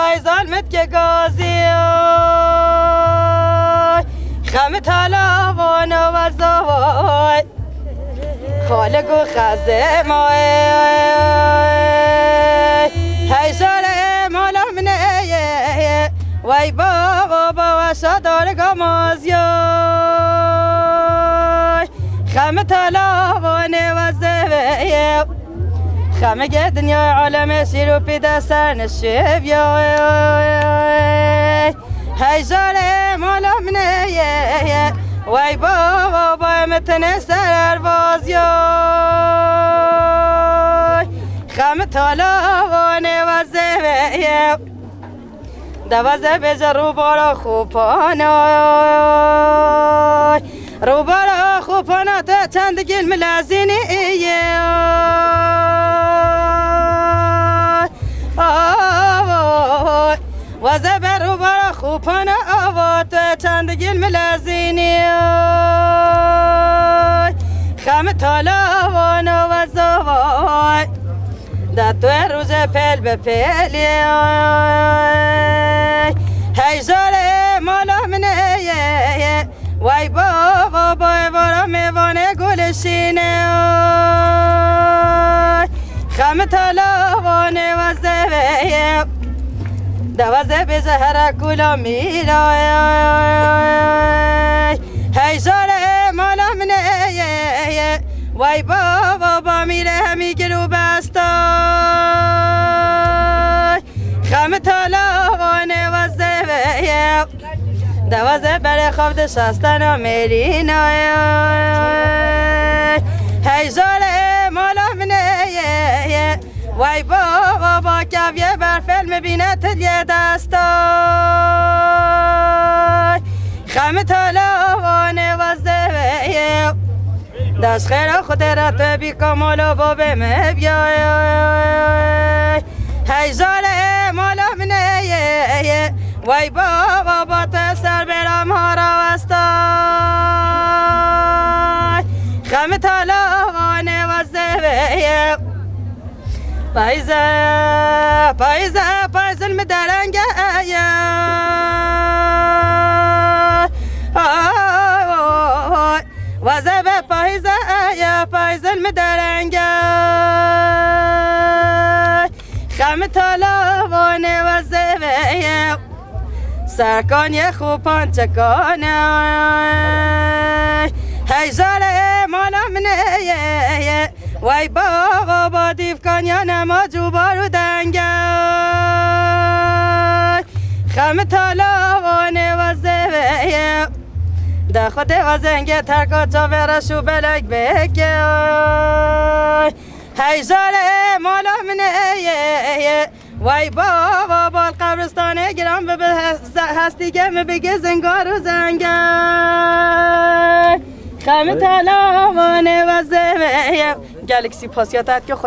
های ظلمت که گازی خم طلبان و زوای خالق و خزه مای هیجار مالا منه وای بابا و شادار گمازی خم طلبان و زوای خمه دنیا عالم شیر و پیدا سر نشیب یا هیجار مالا منه وای بابا متن سر باز یا خم طالبانه و زبه دوازه بجا رو بارا خوبانا رو بارا خوبانا تا چند گل ملازینی و زبر رو بارا خوبانا تا چند گل ملازینی خم طالبانا و زوای دا تو روز پل به پلی هیجار مالا منه وای بابا بارا میوانه گلشینه خم طالبانه و زویه دوازه به زهر کلا میرای هیجار مالا منه وای بابا میره همی گلو بستای خم طالبانه و زویه دوازه بر خواب دشستن و میرینای هیجار مالا منه وای بابا کفیه بر فیلم بینه تلیه دستای خم طالبانه و زویه دست خیر خود را تو بی کمال و بابه مبیای هیجار مالا منه وای بابا تو سر برام ها را وستای خم طالبانه و زویه پایزه مدرنگه و زبه پایزه مدرنگه خم طالبانه و زویه سرکانی خوبان چکانه هیجار مالا منه وای بابا دیفکانیا نما جوبارو دنگه خم طالبانه و زویه دا خود و زنگه ترکا چاورشو بلک بکه هیجار مالا منه وای بابا بال قبرستانه گرام به هستی که بگه زنگار و زنگه خم طالبانه و زویه گلکسی پاسیاتت که خود